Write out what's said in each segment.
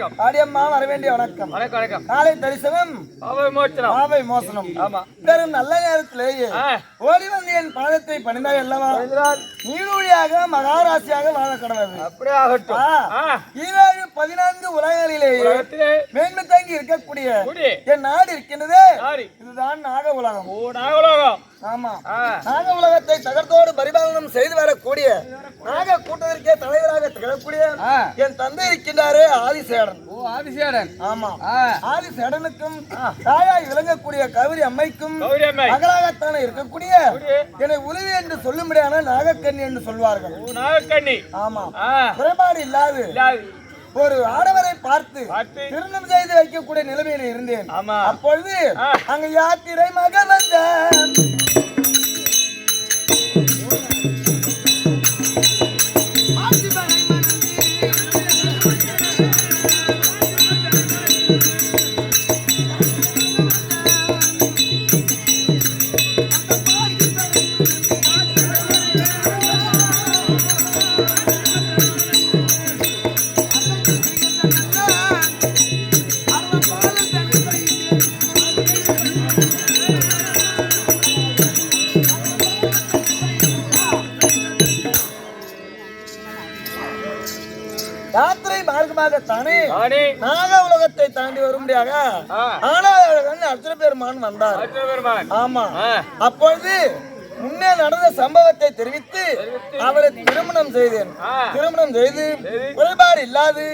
வணக்கம். ஆடியம்மா வர வேண்டிய வணக்கம். வணக்கம் வணக்கம். காலை தரிசனம் பாவை மோசனம். ஆமா. பெரும் நல்ல நேரத்திலேயே ஓடி வந்து என் பாதத்தை பணிந்தாய் அல்லவா? நீடூழியாக மகாராசியாக வாழ கடவுள். அப்படியே ஆகட்டும். 14 உலகங்களிலேயே மேன்மை தங்கி இருக்கக்கூடிய என் நாடு இருக்கின்றது. இதுதான் நாக உலகம். ஆமா, நாக உலகத்தை தகர்த்தோடு பரிபாலனம் செய்து வரக்கூடிய நாக கூட்டத்திற்கே தலைவராக திகழக்கூடிய என் தந்தை இருக்கின்றாரே ஆதிசேடன். ஆதிசேடன். ஆமா, ஆதிசேடனுக்கும் தாயாய் விளங்கக்கூடிய கௌரி அம்மைக்கும் மகளாகத்தானே இருக்கக்கூடிய என்னை உதவி என்று சொல்லும்படியான நாகக்கண்ணி என்று சொல்வார்கள். நாகக்கண்ணி. ஆமா, குறைபாடு இல்லாது ஒரு ஆடவரை பார்த்து திருமணம் செய்து வைக்கக்கூடிய நிலைமையில இருந்தேன். அப்பொழுது அங்க யாத்திரை மகன் வந்தான். யாத்திரை மார்க்கமாகத்தானே நாக உலகத்தை தாண்டி வரும்படியாக ஆனால் அர்ஜுன பெருமான் வந்தார். ஆமா, அப்பொழுது முன்னே நடந்த சம்பவத்தை தெரிவித்து அவரை திருமணம் செய்தேன். திருமணம் செய்து குறைபாடு இல்லாது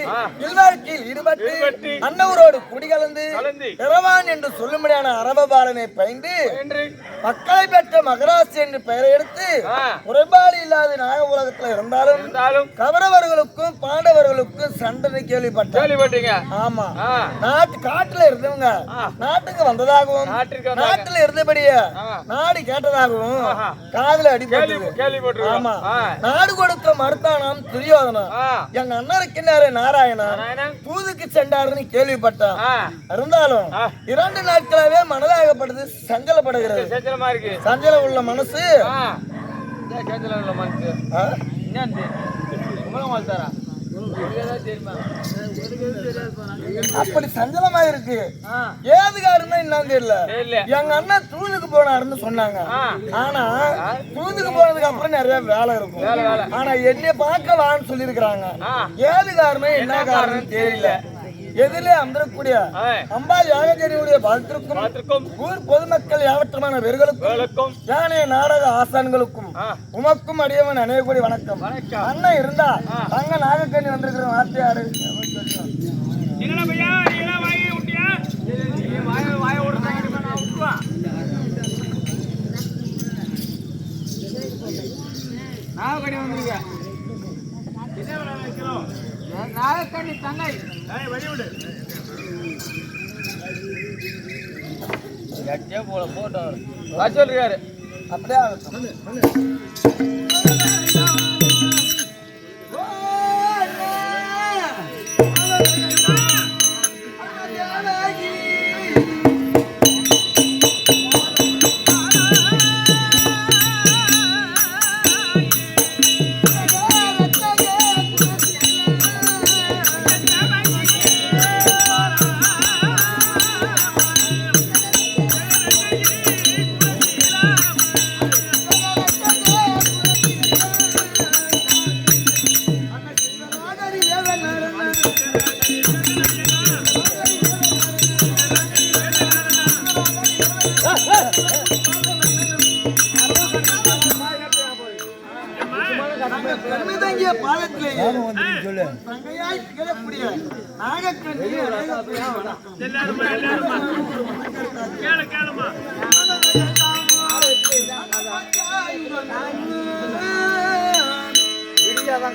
இல்வாழ்க்கையில் ஈடுபட்டு அன்னவரோடு குடிகலந்து இரவான் என்று சொல்லும்படியான அரபபாலனை பயின்று மக்களை பெற்ற மகராசி என்று பெயரை எடுத்து குறைபாடு இல்லாத நாக உலகத்தில் இருந்தாலும் கௌரவர்களுக்கும் பாண்டவர்களுக்கும் சண்டனை கேள்விப்பட்டீங்க. ஆமா, காட்டுல இருந்தவங்க நாட்டுக்கு வந்ததாகவும் நாட்டுல இருந்தபடியே நாடு கேட்டதாகவும் காதல அடிபட்டு. ஆமா, நாடு கொடுக்க மறுத்தானாம் துரியோதனா. எங்க அண்ணன் இருக்கின்றாரு நாராயணா தூதுக்கு சென்றாருன்னு கேள்விப்பட்டான். இருந்தாலும் 2 நாட்களாவே மனதாகப்பட்டது சஞ்சலப்படுகிறது. சஞ்சலம் உள்ள மனசு அப்படி சஞ்சலமா இருக்கு. ஏதுகாருன்னா என்னன்னு தெரியல. எங்க அண்ணன் தூதுக்கு போனாருன்னு சொன்னாங்க. ஆனா தூதுக்கு போனதுக்கு அப்புறம் நிறைய வேலை இருக்கும். ஆனா என்னைய பார்க்கலான்னு சொல்லி இருக்கிறாங்க. ஏதுகாருன்னா என்ன காரணம் தெரியல. எதிலே அமரக்கூடிய அம்பா யாகஜரியுடைய வாழ்த்திற்கும் ஊர் பொதுமக்கள் யாவற்றமான வீர்களுக்கும் யானைய நாடக ஆசான்களுக்கும் உமக்கும் அடியவன் அனைவருடைய வணக்கம். அண்ணன் இருந்தா தங்க நாகக்கண்ணி வந்திருக்கிற வார்த்தையாரு நாகக்கண்ணி வந்திருக்க நாகக்கண்ணி தங்கை வெளிவிடு போல போட்டோ சொல்றாரு. அப்படியே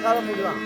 காலம் முடியும்.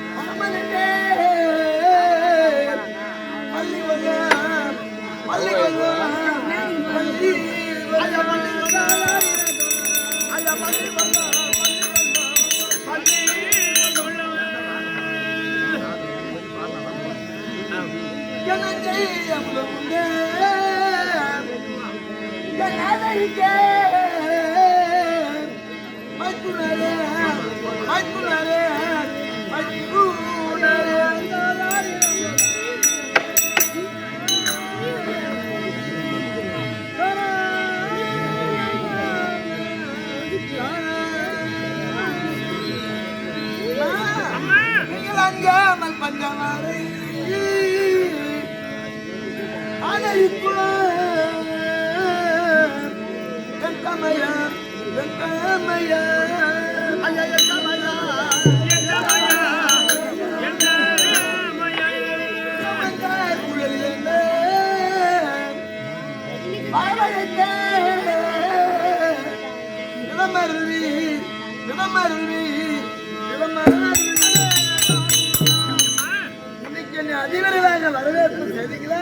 அதிவிரைவாக வரவேற்பு செய்தீங்களா?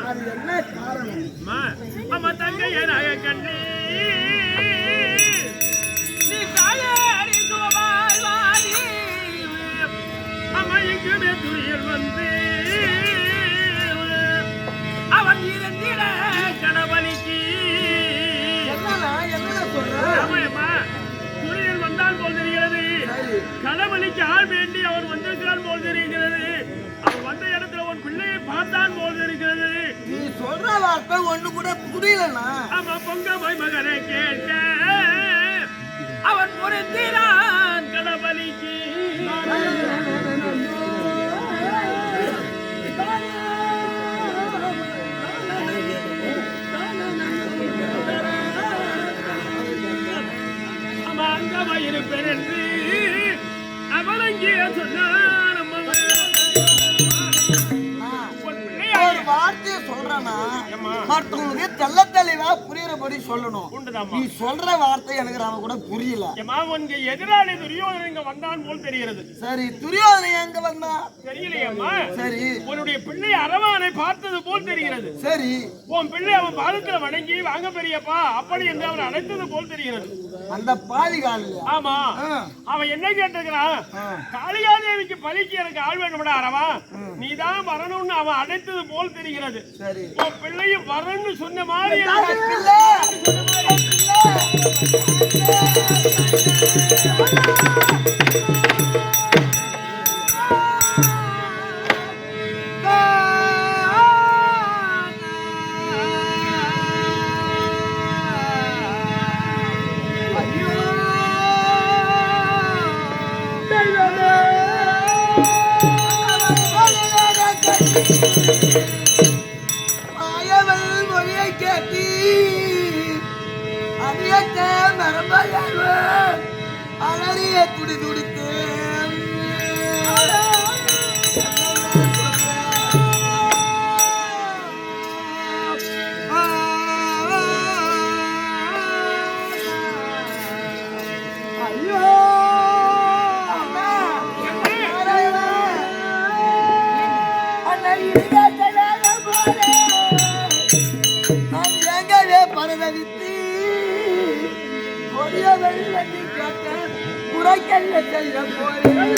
அது என்ன காரணம்? தங்கையராக கண்ணி நீ தாயாரி சுகமாய் அம்மையுக்குமே துயில் வந்து அவன் இருந்திட கணவனிக்கு என்ன சொல்ற? துணியில் வந்தால் போல் தெரிகிறது. கணவனிக்கு ஆள் வேண்டி அவர் வந்திருக்கிறார் போல் தெரிகிறது. அவர் வந்த இடத்துல ஒரு பிள்ளையை பார்த்தான் போல் இருக்கிறது. நீ சொல்ற வார்த்தை ஒண்ணு கூட புரியலண்ணா. அவன் பொங்கமாய் மகனை கேட்ட அவன் பொருந்தினான் கணவனிக்கு. அவன் அங்கமாய் இருப்பேன் என்று அவன் அங்கே சொன்னான். ஒரு வார்த்தையை சொல்றேன்னா மற்றவங்களுக்கு தெல்ல தெளிவா புரியுறபடி சொல்லணும். நீ சொல்ற வார்த்தை எனக்கு அவன் கூட புரியல. எதிராளி துரியோதனன் இங்க வந்தான் போல் தெரிகிறது. சரி, துரியோதனன் எங்க வந்தா தெரியலையம்மா. சரி, உன்னுடைய பிள்ளை அரவானை பார்த்தது போல் தெரிகிறது. சரி, உன் பிள்ளை அவன் பாதத்துல வணங்கி வாங்க பெரியப்பா அப்படி என்று அவன் அழைத்தது போல் தெரிகிறது. அந்த பாதி காலியா? ஆமா. அவன் என்ன கேட்டிருக்கிறான்? காளிகாதேவிக்கு பலிக்கு எனக்கு ஆள் வேணும்டா அரவா, நீதான் வரணும்னு அவன் அழைத்தது போல் தெரிகிறது. சரி, உன் பிள்ளையும் வரணும்னு சொன்ன மாதிரி மாயவள் மொழியை கேட்டி அடியத்த மரபயர்வ அலறிய துடி துடித்து பரதவித்து கொடிய வெள்ளி கேட்ட குறைக்கல்ல செய்ய போறேன்.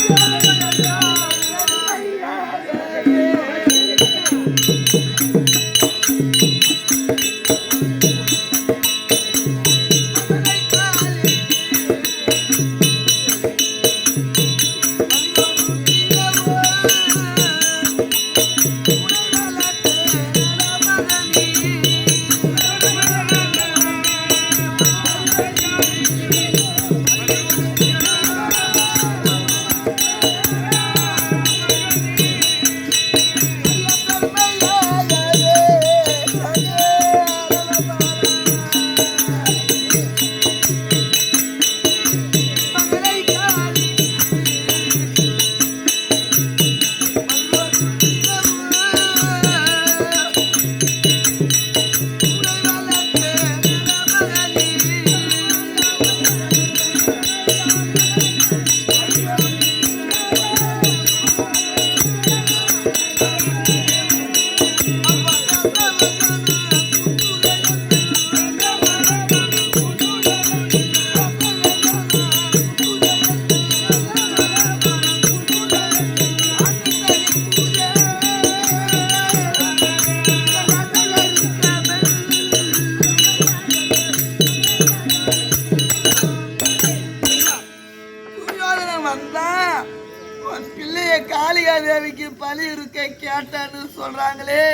காளிகாதேவிக்கு பலி இருக்க கேட்டான்னு சொல்றாங்களே.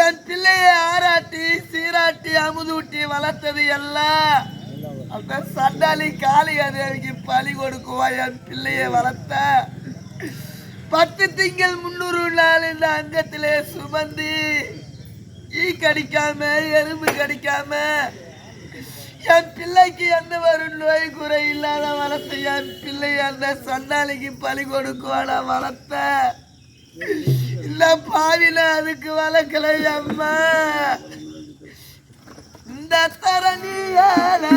என் பிள்ளையை ஆராட்டி சீராட்டி அமுதூட்டி வளர்த்தது எல்லாம் அந்த சண்டாளி காளிகாதேவிக்கு பலி கொடுக்குவா. என் பிள்ளையை வளர்த்த 10 திங்கள் 300 நாள் இந்த அங்கத்திலே சுமந்து ஈ கடிக்காம எறும்பு கடிக்காம என் பிள்ளைக்கு எந்த ஒரு நோய் குறை இல்லாத வளர்த்த என் பிள்ளை அந்த சண்டாளிக்கு பலி கொடுக்குவான வளர்த்த இந்த பாவில அதுக்கு வளர்க்கல அம்மா. இந்த தரணியாலே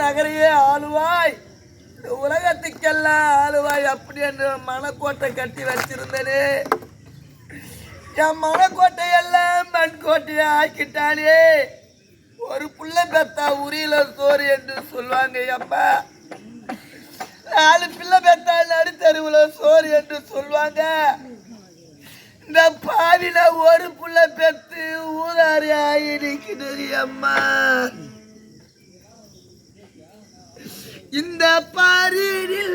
நகரையே ஆளுவாய், உலகத்துக்கெல்லாம் ஆளுவாய் அப்படி என்று மனக்கோட்டை கட்டி வச்சிருந்தனே. என் மனக்கோட்டை எல்லாம் மண் கோட்டையை ஆக்கிட்டானே. ஒரு புள்ள பெத்தா உரியில சோறு என்று சொல்லுவாங்க. அப்பா 4 பிள்ளை பெத்தா நடுத்தருவுல சோறு என்று சொல்லுவாங்க. இந்த பாவில ஒரு புள்ள பெத்து ஊதாரி ஆகிடுக்கிறது. அம்மா இந்த பாரியில்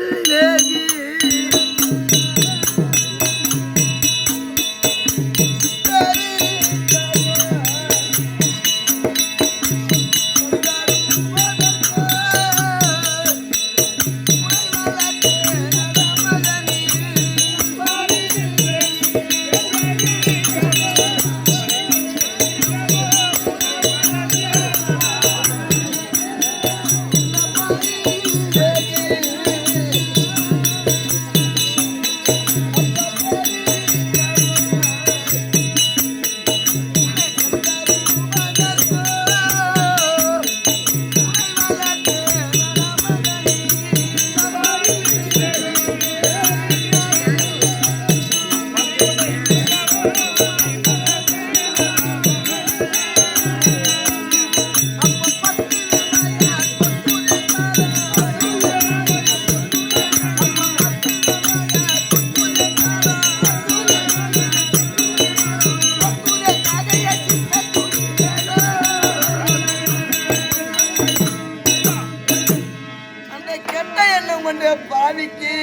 பாவிக்கு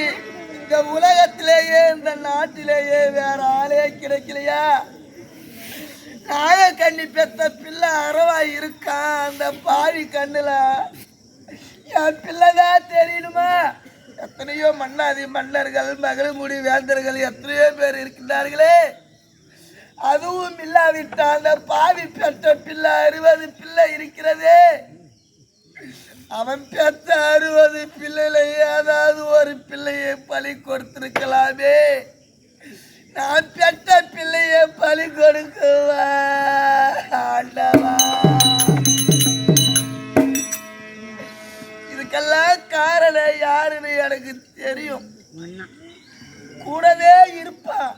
இந்த உலகத்திலேயே இந்த நாட்டிலேயே வேற ஆளே கிடைக்கலையா? நாயக்கண்ணி பெத்த பிள்ளை அறவா இருக்கா. அந்த பாவி கண்ணுல என் பிள்ளைதான் தெரியணுமா? எத்தனையோ மன்னாதி மன்னர்கள் மகளிர்முடி வேந்தர்கள் எத்தனையோ பேர் இருக்கின்றார்களே. அதுவும் இல்லாவிட்டா அந்த பாவி பெற்ற பிள்ளை 60 பிள்ளை இருக்கிறதே. அவன் பெற்ற 60 பிள்ளைல ஏதாவது ஒரு பிள்ளையை பலி கொடுத்திருக்கலாமே. நான் பெற்ற பிள்ளையை பலி கொடுக்குவா ஆண்டவா. இதுக்கெல்லாம் காரணம் யாருன்னு எனக்கு தெரியும். கூடவே இருப்பான்.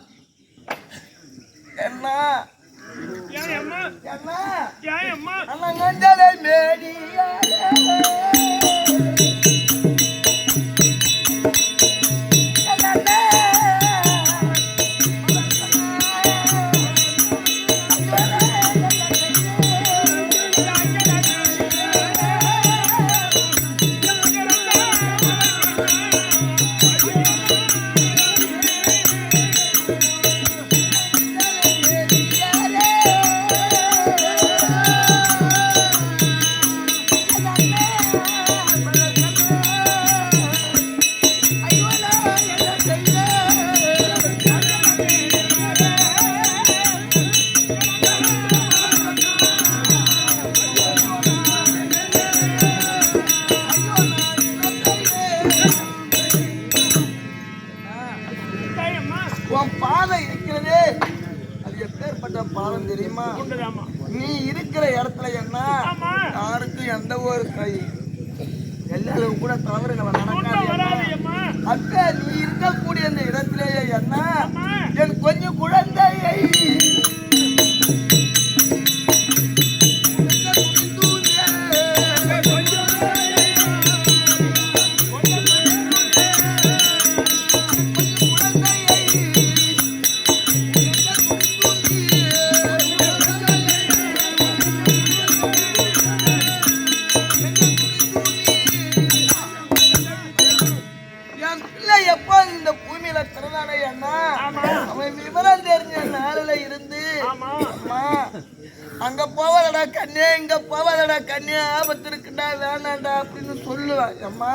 என்ன மேடியா எல்லாரும் கூட தவறுகளை நடக்காது வராது அம்மா. அக்கா. நீ இருக்கக்கூடிய அந்த இடத்திலேயே என்ன என் கொஞ்சம் குழந்தையை அங்க போவாதடா கண்ணே, இங்க போவாதடா கண்ணே, ஆபத்து இருக்குடா வேணாண்டா அப்படின்னு சொல்லுவேன். அம்மா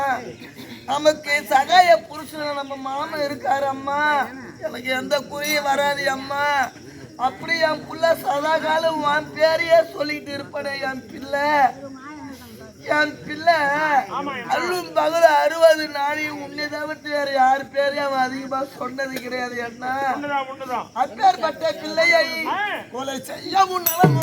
நமக்கு சகாய புருஷன் நம்ம மாமன் இருக்காரு அம்மா, எனக்கு எந்த குறையும் வராது அம்மா. அப்படி என் புள்ள சதா காலம் என் பேரையே சொல்லிட்டு இருப்பேன். என் பிள்ளை அல்லும் பகல 60 நாளையும் உன்னை தவிர்த்து வேற யாரு பேரையும் அவன் அதிகமா சொன்னது கிடையாது. என்ன அப்பேற்பட்ட பிள்ளையை கொலை செய்ய முன்னாலும்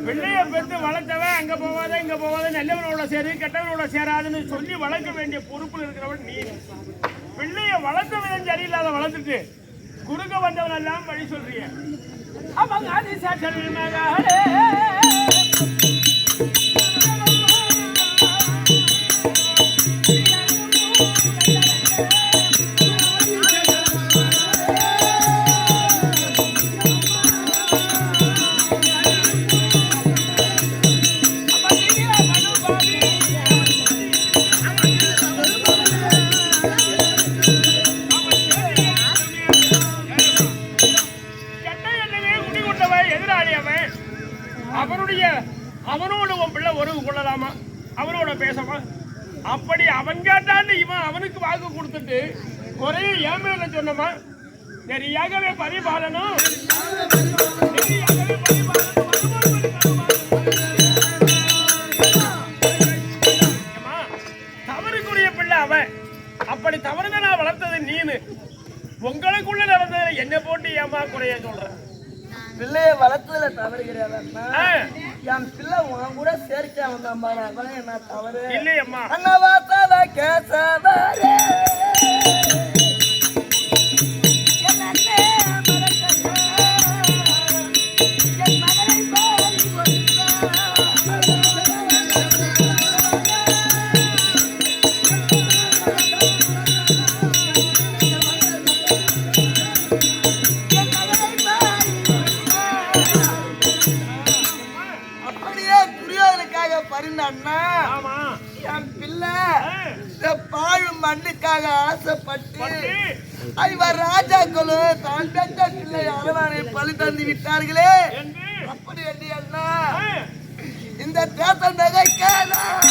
பிள்ளைய பெற்று வளர்த்தவன் அங்க போவாத இங்க போவாத நல்லவனோட சேரு கெட்டவனோட சேராதுன்னு சொல்லி வளர்க்க வேண்டிய பொறுப்புல இருக்கிறவன் நீ. பிள்ளைய வளர்த்த விதம் சரியில்லாத வளர்த்துட்டு குறுக்க வந்தவன் எல்லாம் வழி சொல்றீங்க. அவங்க அதிசல் மகளே அவனோட உன் பிள்ளை உறவு கொள்ளலாமா, அவனோட பேசமா? அப்படி அவன் கேட்டான்னு இவன் அவனுக்கு வாக்கு கொடுத்துட்டு குறைய ஏமேல சொன்னமா? நெறியாகவே பரிபாலனும் தவறுக்குரிய பிள்ளை அவன். அப்படி தவறுதான் நான் வளர்த்தது நீனு. உங்களுக்குள்ள நடந்தது என்ன போட்டு ஏமா குறைய சொல்ற? பிள்ளைய வளர்த்ததுல தவறு கிடையாது. என் பிள்ளை உன் கூட சேர்க்க வந்தான் என்ன தவறு இல்லையம்மா. அண்ணவாசாவ கேசவரே என் பிள்ளை பாழ் மண்ணுக்காக ஆசைப்பட்டு ஐவர் ராஜாக்களும் தான் பெற்ற பிள்ளை அரவானை பழி தந்து விட்டார்களே. அப்படி என்ன இந்த தேசம் நகைக்கலாம்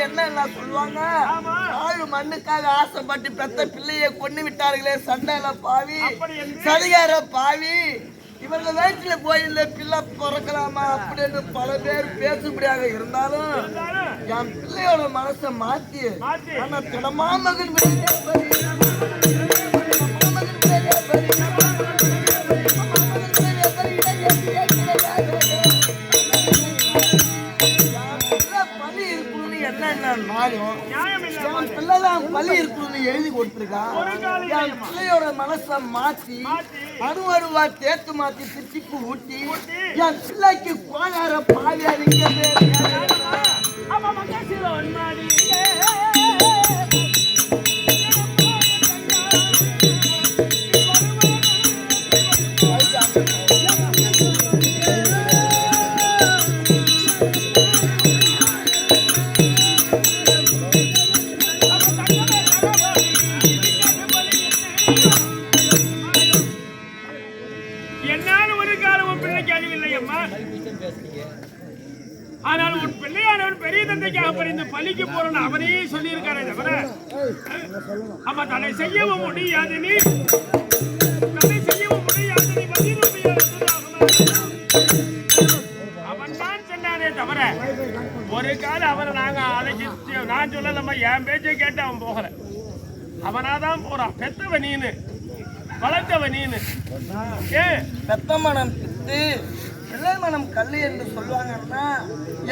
என்ன சொல்லுவாங்க? ஆளு மண்ணுக்காக ஆசைப்பட்டு பெத்த பிள்ளையை கொண்டு விட்டார்களே சண்டையில பாவி, சதிகார பாவி, இவங்க வயிற்றுல போயில பிள்ளை பிறக்கலாமா அப்படின்னு பல பேர் பேசும்படியாக இருந்தாலும் என் பிள்ளையோட மனசை மாத்தி ஆனா திடமா மகன் பள்ளி இருக்குன்னு எழுதி கொடுத்திருக்கான். என் பிள்ளையோட மனசை மாத்தி அணுவா தேத்து மாத்தி சித்திக்கு ஊட்டி என் பிள்ளைக்கு கோளார பாவியா இருக்கிறது. என்னால் ஒரு காலம் உன் பிள்ளைக்கு அறிவில்லை அம்மா. ஆனால் உன் பிள்ளையானவன் பெரிய தந்தைக்காக பறிந்து பலிக்கு போறன்னு அவனே சொல்லியிருக்காரே தவிர அம்மா தன்னை செய்யவும் முடியாது நீ அவன் தான் சொன்னானே தவிர ஒரு காலம் அவரை நாங்க அழைச்சி நான் சொல்லலம்மா. என் பேச்சை கேட்டு அவன் போகல. அவனாதான் போறான். பெத்தவ நீனு, வளர்த்தவ நீனு. பெத்த மனம் பித்து பிள்ளை மனம் கல்லு என்று சொல்லுவாங்கன்னா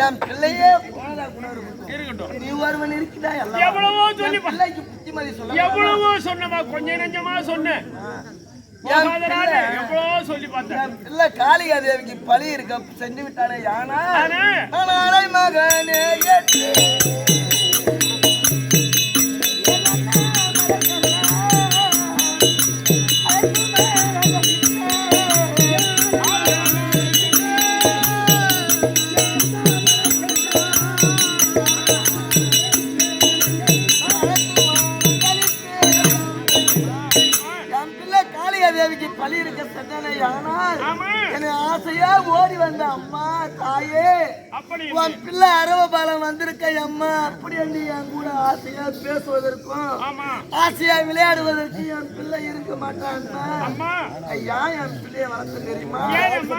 என் பிள்ளையே போனதா கூட இருக்கட்டும். நீ ஒருவன் இருக்குதா? எவ்வளவோ சொல்லி பிள்ளைக்கு புத்திமதி சொல்ல எவ்வளவோ சொன்னமா, கொஞ்சம் நெஞ்சமா சொன்னேன். எவ்வளவோ சொல்லி பார்த்தேன். இல்ல காளிகா தேவிக்கு பலி இருக்க செஞ்சு விட்டானே யானா ஆனாலை மகனே பலி இருக்க சென்னை. ஆனால் என் ஆசையா ஓடி வந்த அம்மா தாயே உன் பிள்ளை அரவபாலம் வந்திருக்க அம்மா. அப்படி என்று என் கூட ஆசையா பேசுவதற்கும் ஆசையா விளையாடுவதற்கு என் பிள்ளை இருக்க மாட்டான். ஐயா என் பிள்ளைய வளர்த்து தெரியுமா?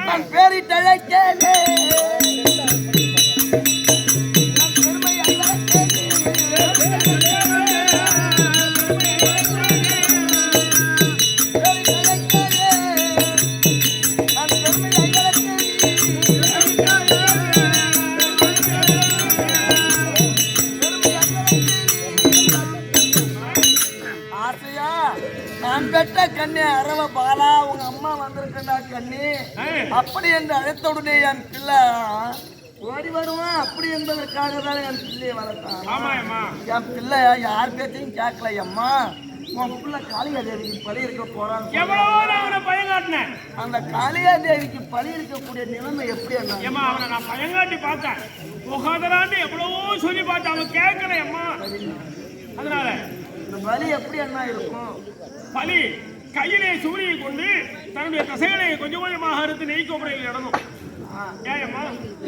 நான் பேரிட்டழைக்கே கண்ணே அரவ பாலா உங்க அம்மா வந்திருக்கா கண்ணி அப்படி என்று அழைத்த உடனே என் பிள்ளை ஓடி வருவான். அப்படி என்பதற்காக தான் என் பிள்ளையை வளர்த்தான். என் பிள்ளை யார் பேச்சையும் கேட்கல. அம்மா உன் பிள்ளை காளிகா தேவிக்கு பலி இருக்க போறான். அந்த காளிகா தேவிக்கு பலி இருக்கக்கூடிய நிலைமை எப்படி என்ன? அவனை நான் பயங்காட்டி பார்த்தேன். முகாதரான்னு எவ்வளவோ சொல்லி பார்த்தேன். அவன் கேட்கல அம்மா. அதனால இந்த பலி எப்படி என்ன இருக்கும்? பலி கையிலே சூரியை கொண்டு தன்னுடைய தசைகளை கொஞ்சம் கொஞ்சமாக அறுத்து நெய் கோபுரையில் இடணும்.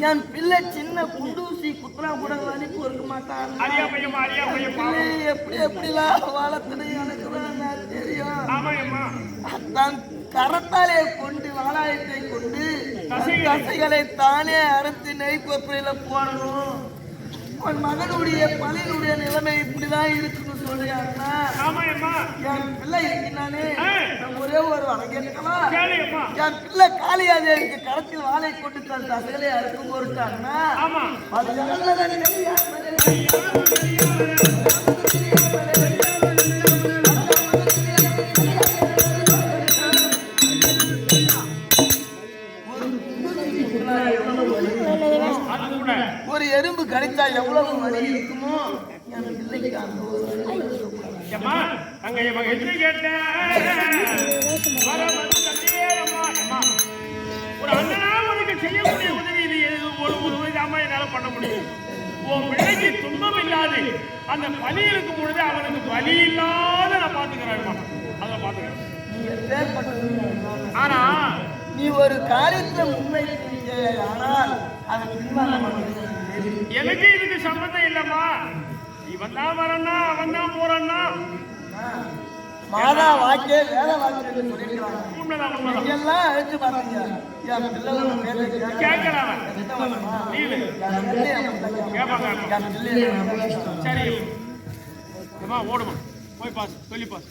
என் பிள்ளை சின்ன குண்டூசி குத்துனா கூட வலிப்பு இருக்க மாட்டான். எப்படி எப்படிலாம் வளர்த்துன்னு எனக்கு தான் தெரியும். தான் கரத்தாலே கொண்டு வாழாயத்தை கொண்டு தசைகளை தானே அறுத்து நெய் கோப்பையில போடணும். உன் மகனுடைய பலியினுடைய நிலைமை இப்படிதான் இருக்குன்னு சொல்றியாருன்னா என் பிள்ளை இருக்கிறானே ஒரே ஒரு வரம் கேட்கலாம். என் பிள்ளை காளிகா தேவிக்கு கரத்தில் வாழை கொண்டு தன் தசைகளை அறுக்கும் பொருட்டாங்கன்னா ஒரு எறும்பு கடித்தா எவ்வளவு வலி இருக்குமோ என் பிள்ளைக்கு அந்த ஒரு அண்ணனா உனக்கு செய்யக்கூடிய உதவி இது ஒரு உதவிதாமா என்னால பண்ண முடியும். உன் பிள்ளைக்கு துன்பம் இல்லாது அந்த பலி இருக்கும் பொழுது அவனுக்கு வலி இல்லாத நான் பாத்துக்கிறேன். அதை பாத்துக்கிறேன். ஆனா நீ ஒரு காரியத்தை முன்வை ஆனால் அதை எனக்கு இதுக்கு சம்பந்தம் இல்லம்மா. இவன் தான் வரனா அவன் தான் போறான்னா மாதா வாக்கே வேத வாக்கே சொல்லிருக்காங்க. எல்லாம் அழைச்சு பாத்தீங்க. சரி ஓடுமா போய் பாஸ் சொல்லி பாஸ்.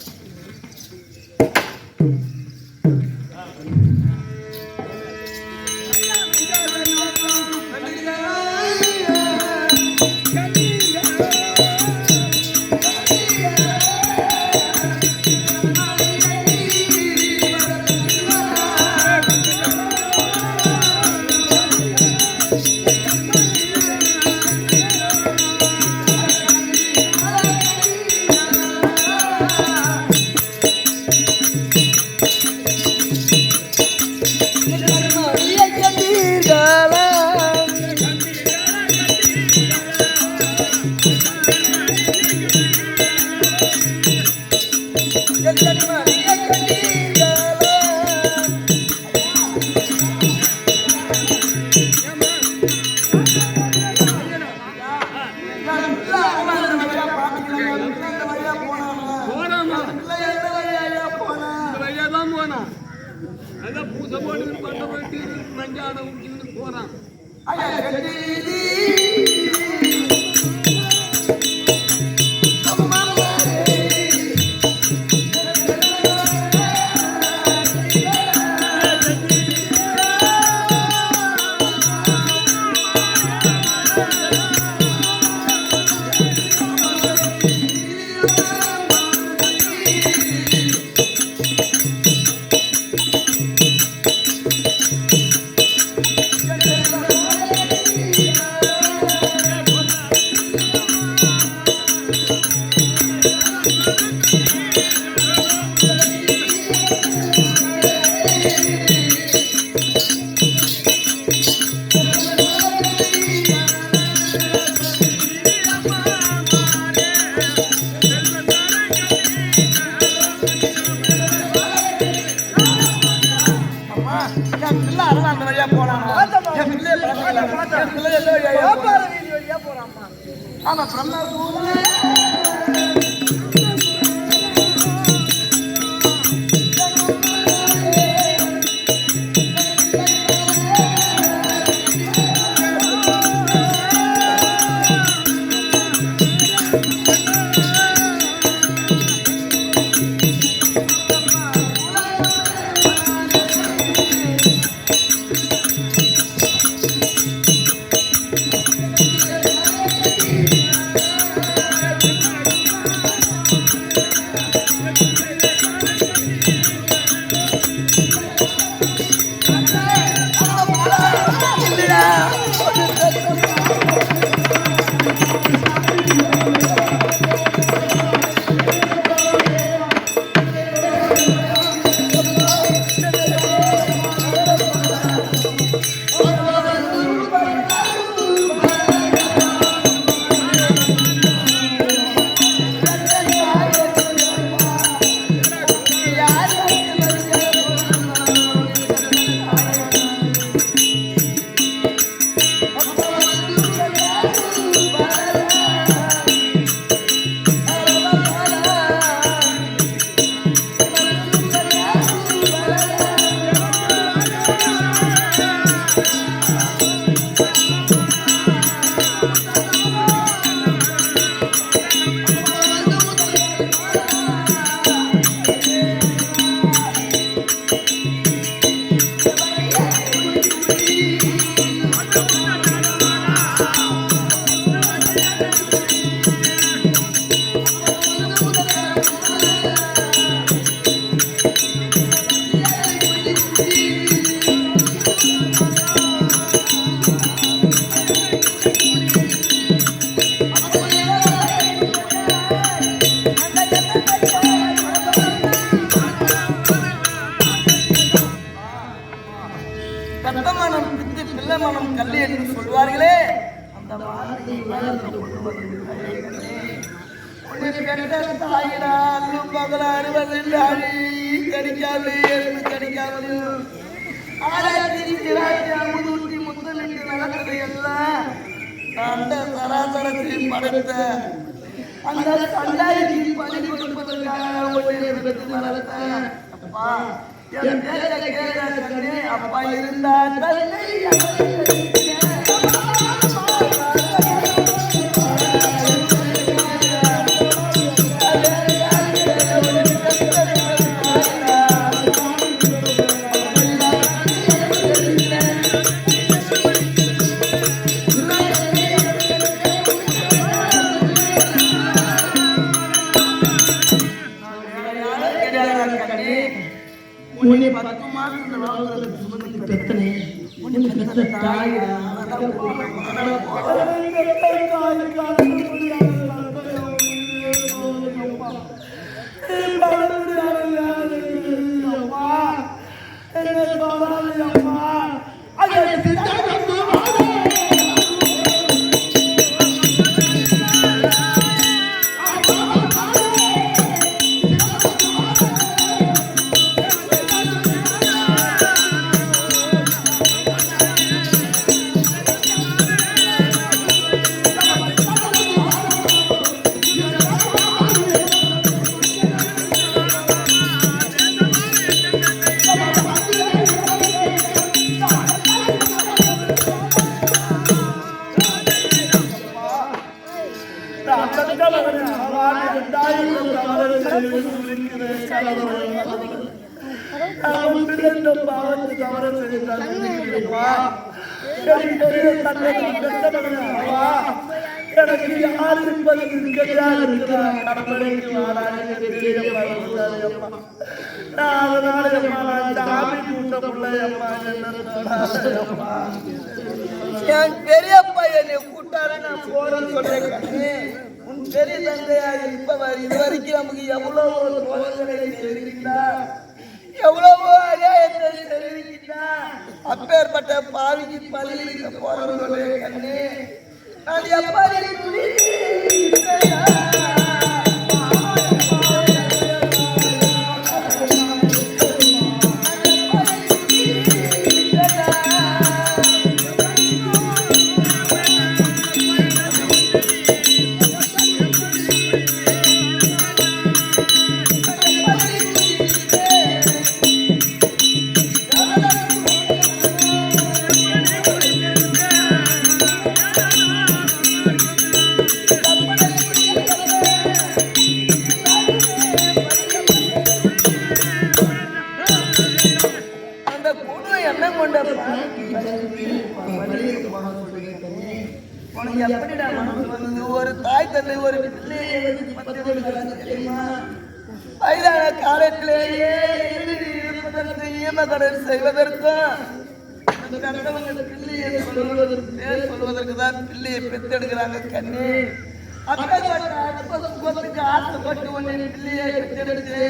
அதான் பூசை போட்டு பண்ண போயிட்டு மஞ்சான ஊற்றிட்டு போறான். அப்பா இருந்தா உன்னை 10 மாசத்துல வாழ்றதுக்கு சுமந்து பெத்தனே உன்னை பெத்த தாயிடா பாவத்துக்கு அவரை எனக்கு யாரு அதனால சாமி கூட்டமுள்ள என் பெரியப்பா என்னை கூட்டாரு நான் போறேன்னு சொல்றேன். உன் பெரிய தந்தையா இப்ப இது வரைக்கும் நமக்கு எவ்வளவோ சோதனை தெரிவிக்கிறார், எவ்வளவோ அநியாயத்தை தெரிவிக்கிறார். அப்பேற்பட்ட பாவிக்கு பள்ளிக்கு போறேன்னு சொல்றேன் கண்ணு. நான் எப்படி ஒரு தாய் தந்தை ஒரு வயதான காலத்திலேயே ஈமக்கடன் செய்வதற்கும் சொல்வதற்கு தான் பிள்ளையை பெற்றெடுக்கிறாங்க கண்ணு. அப்பேற்பட்ட ஆசைப்பட்டு ஒன்று பிள்ளையை பெற்றெடுத்து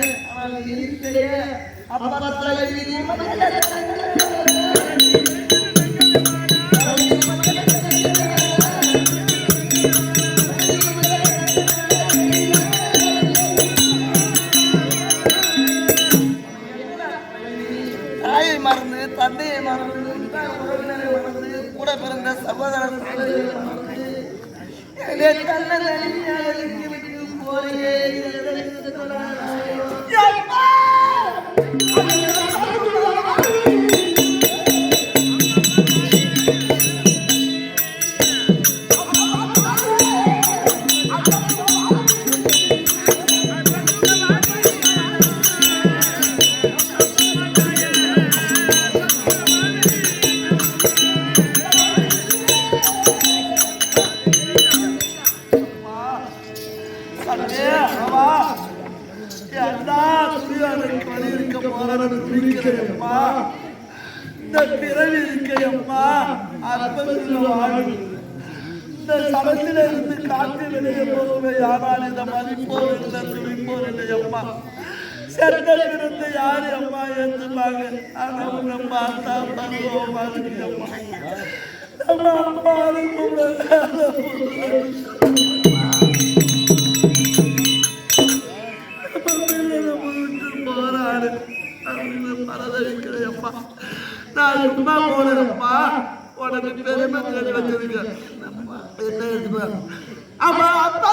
மறந்து தந்தையை மறந்து உறவினரை மறந்து கூட பிறந்த சகோதரர் இந்த பிறவி இருக்கையம்மா இந்த சமத்தில் இருந்து காற்று வெளியே போகவே ஆனால் இந்த மதிப்போர் இல்லை துணிப்போர் இல்லையம்மா. செட்டல் இருந்து யாரு அம்மா ஏற்றுப்பாங்க? ஆனால் நம்ம அத்தா பருவமா இருக்கும்மா. நம்ம அம்மா போறாரு பரதவிக்கிறேன்ப்பா. நான் சும்மா போனேன்ப்பா. உனக்கு பெருமை வச்சிருக்க என்ன எடுத்துப்பேன். ஆமா அப்பா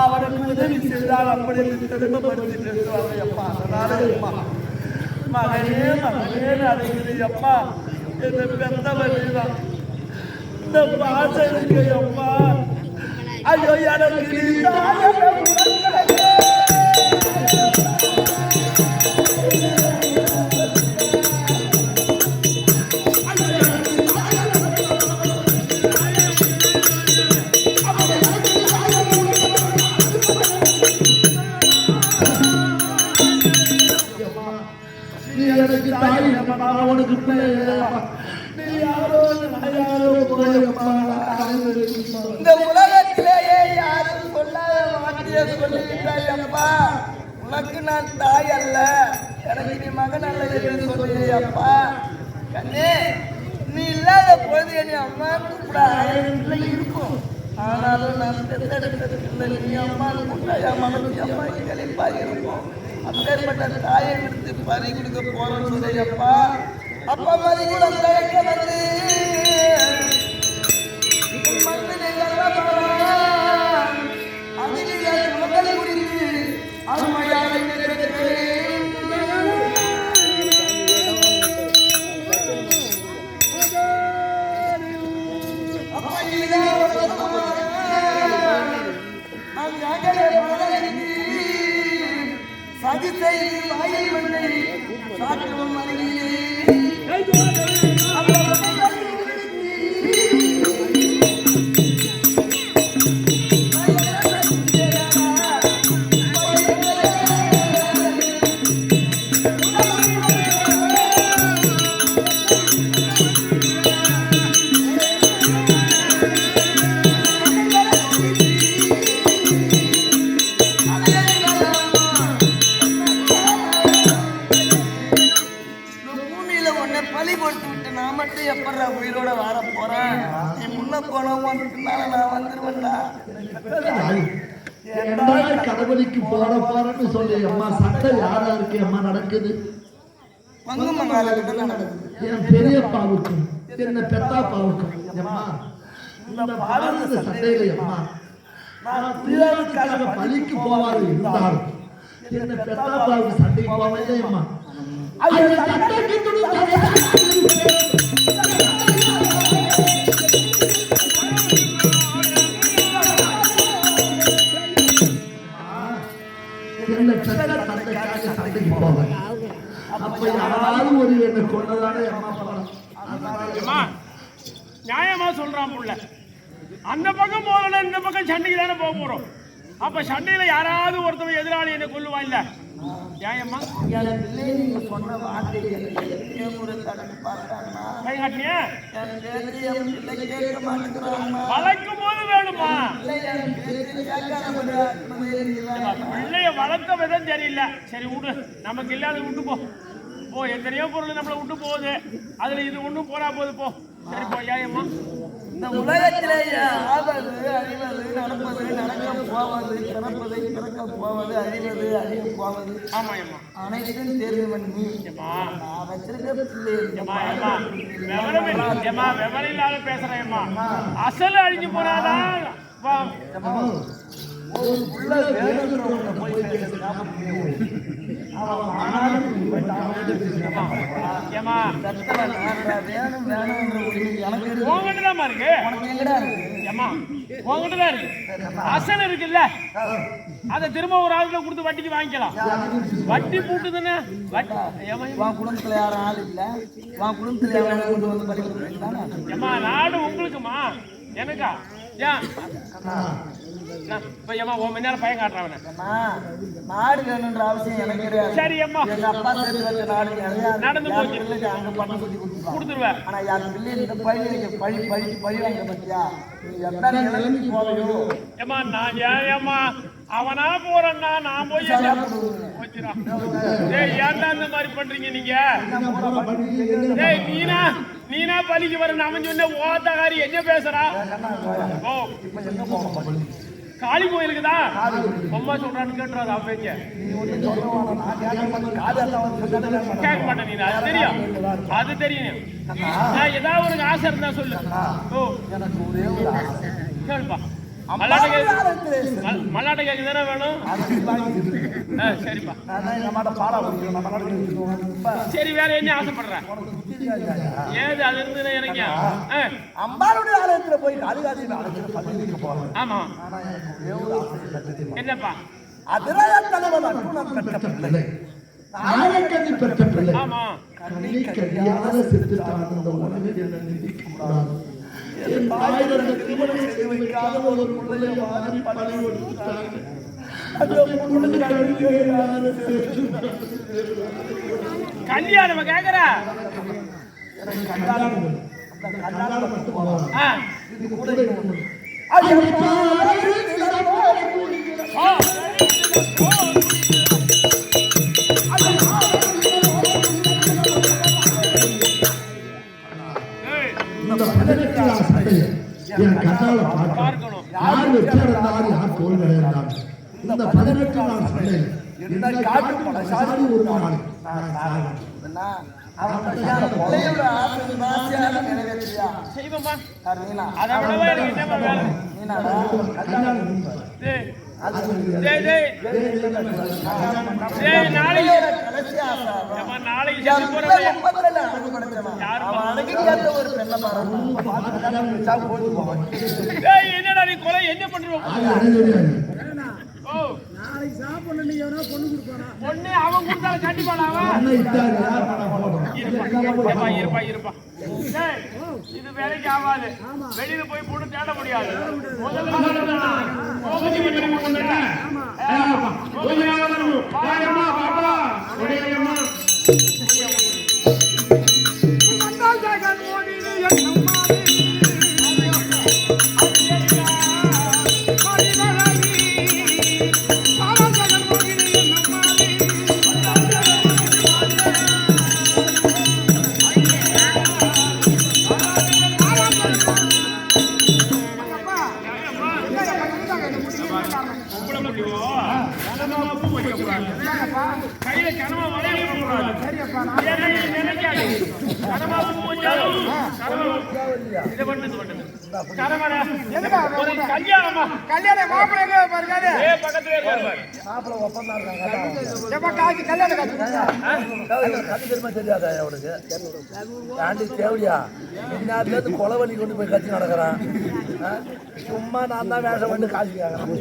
அவனுக்கு உதவி செய்தால் அப்படி பெருமைப்படுத்தி மகனே மகனே அடைகிறது அப்பா என்று பெற்றவன் இந்த பாசனுக்கு அப்பா. ஐயோ எனக்கு இந்த உலகத்திலேயே யாரும் சொல்லாத வார்த்தையை சொல்லிவிட்டாய் அப்பா. உனக்கு நான் தாய் அல்ல, எனக்கு நீ மகன் அல்ல என்று சொல்லியே அப்பா. கண்ணே நீ இல்லாத பொழுது என்னை அம்மா கூட இருக்கும். ஆனாலும் நான் பெற்றெடுத்ததில்லை. நீ அம்மா என் மனசு அம்மா கழிப்பாக இருக்கும். அப்பேற்பட்ட தாயை விடுத்து பறி கொடுக்க போறேன்னு அப்பா அப்பா மாதிரி கூட தயக்க வந்து மக்களை குறித்து அருமையாக சதி செய்து வாயை மண்ணை சாற்றவும் பலி கொடுத்து விட்டு நான் மட்டும் எப்படா உயிரோட வார போறேன்? நீ முன்ன போனவன் நான் வந்துருவேன்டா. கடவுளுக்கு போறன்னு சொல்லி அம்மா சட்டை யாரா இருக்கு அம்மா நடக்குது? என் பெரியப்பாவுக்கும் என்ன பெத்தாப்பாவுக்கும் அம்மா இந்த பாரத சண்டையில அம்மா நான் பிள்ளைகளுக்காக பலிக்கு போவாரு இருந்தாலும் என்ன பெத்தாப்பாவுக்கு சண்டைக்கு போவதே அம்மா நியாயமா சொல்றான் புள்ள. அந்த பக்கம் போகல இந்த பக்கம் சண்டைக்கு தானே போக போறோம். அப்ப சண்டையில யாராவது ஒருத்தவங்க எதிராளி என்ன கொல்லுவா இல்ல? நியாயமா வளர்க்கும் போது வேணுமா? பிள்ளைய வளர்த்த விதம் சரியில்லை. சரி விடு, நமக்கு இல்லாத விட்டு போ. எத்தனையோ பொருள் நம்மளை விட்டு போகுது, அதுல இது ஒண்ணும் போனா போகுது. போ சரி போ. நியாயமா இந்த உலகத்திலேயே ஆவது அறிவது நடப்பது நடக்க போவது பிறப்பது பிறக்க போவது அறிவது அறிய போவது அனைத்தும் தெரிந்து பண்ணி நான் வச்சிருக்க விவரம் இல்லாத பேசுறேன்மா. அசல் அழிஞ்சு போனாதான் அசல் இருக்குல்ல, அதை திரும்ப ஒரு ஆளுக்கு கொடுத்து வட்டிக்கு வாங்கிக்கலாம். வட்டி பூட்டுதுன்னு குடும்பத்துல யாரும் ஆள் இல்ல, குடும்பத்துல நாடு உங்களுக்குமா எனக்கா? பையன் காட்டுறவன நாடு வேணுன்ற அவசியம் எனக்கு கிடையாது. சரி அம்மா, அப்பா நடந்து போச்சு அங்க பண்ண சொல்லி கொடுத்துருவேன். ஆனா என் பிள்ளை இந்த பழி வாங்க பத்தியா நீ போவையோ ஏமா நான் ஏமா அவனா போறேன்னா நான் போய் ஏன்டா இந்த மாதிரி பண்றீங்க நீங்க? நீனா பலிக்கு வர அவன் சொன்ன ஓத்தகாரி என்ன பேசுறா? காளி கோயிலுக்கு தான் அம்மா சொல்றான்னு கேட்டுறாரு. அப்பேங்க கேட்க மாட்டேன். நீ அது தெரியும், அது தெரியும். ஏதாவது ஒரு ஆசை இருந்தா சொல்லு. கேளுப்பா. மல்லாட்டை கேக்கு தானே வேணும். சரிப்பா, சரி. வேற என்ன ஆசைப்படுற? ஏது அது இருந்து எனக்கு அம்பாளுடைய ஆலயத்துல போய் ஆமா. என்னப்பா ஆமா கல்யாணம் கேக்குற தோல்வி அடைந்தார். இந்த 18 நாள் சண்டை எந்த காட்டு பலசாலி ஒரு நாள் நான் சாகணும். செய்வோமா அதை விடவா எனக்கு என்னமா வேலை? நாளைக்கு என்னடா நீ கொலை என்ன பண்றோம்? பொண்ணு அவன் கொடுத்தாலும் கண்டிப்பாடா இருப்பா. இது வேலைக்கு ஆகாது. வெளியில போய் பொண்ணு தேட முடியாது. கையில கனவா வளைய கல்யாணம் மாப்பிள்ளை பக்கத்துல தெரியாதா அவனுக்கு ஆண்டி தேவையா இந்நேரத்துல கொலை பண்ணி கொண்டு போய் கட்சி நடக்கிறான். சும்மா நான் தான் வேஷம் பண்ணி காசு கேட்கறேன்.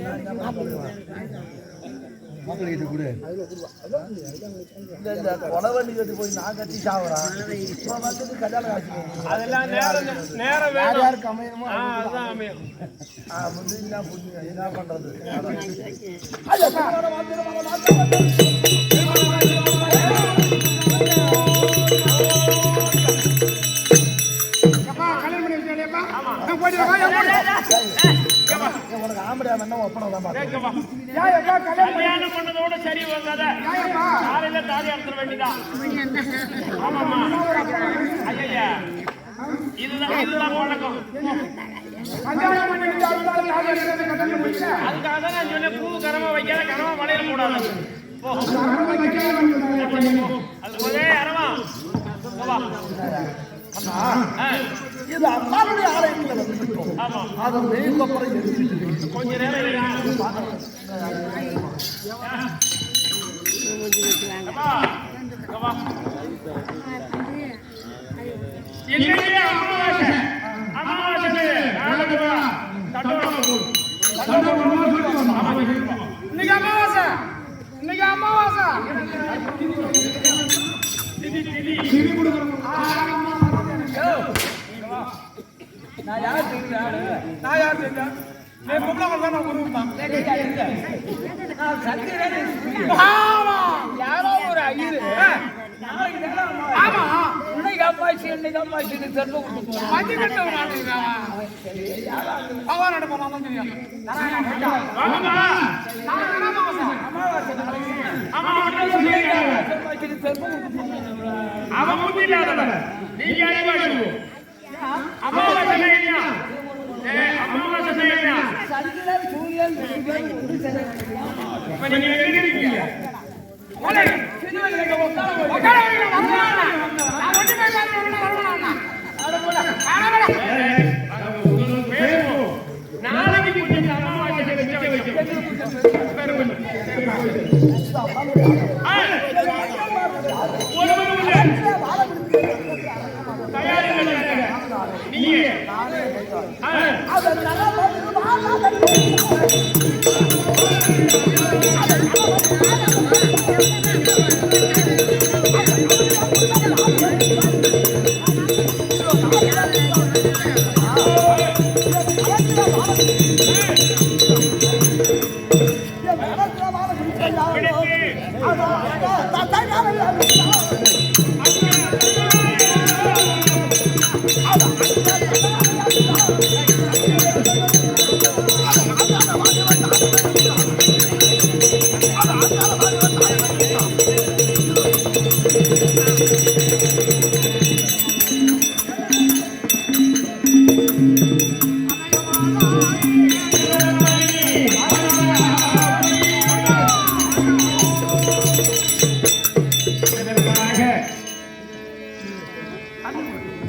கொலை பண்ணி கட்டி போய் நான் கட்டி சாவுறான். கல்யாணம் காட்சி அதெல்லாம் நேரம் யாருக்கு அமையணுமோ அதுதான் அமையும். என்ன பண்றது? உனக்கு ஆம்படியா வேணா ஒப்பனம் கல்யாணம் பண்ணதோட சரி வந்தாத காலையில தாலி அறுத்துற வேண்டிதான். ஆமாமா ஐயா இதுதான் வழக்கம். அதுக்காக தான் நான் சொன்னேன் பூ கரமா வைக்காத கரமா வளையல கூடாது. அது ஒரே அரமா இது அம்மாவுடைய ஆலயத்தில் வந்துட்டோம். அதை வெயில்பப்புறம் எடுத்துட்டு கொஞ்ச நேரம் இன்னைக்கு அமாவாசை நான் யார் தெரியுதா? யாரோ ஒரு ஐயரு இன்னைக்கு அம்மாச்சி தர்ம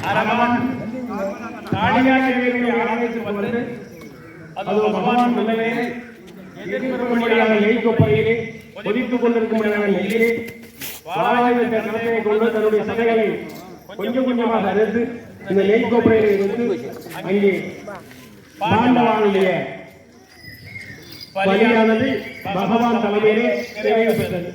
அரவன் காளியா தேவியுடைய ஆலயத்துக்கு வந்து அது பகவான் பிள்ளையே எதிர்ப்புறமொழியாக நெய் கொப்பரையிலே கொதித்துக் கொண்டிருக்கும் நெய்யிலே வாராயுத கலத்தையை கொண்டு தன்னுடைய சதைகளை கொஞ்சம் கொஞ்சமாக அறுத்து இந்த நெய் கொப்பரையிலே வைத்து அங்கே பாண்டவானுடைய பலியானது பகவான் தலைமையிலே நிறைவேற்றப்பட்டது.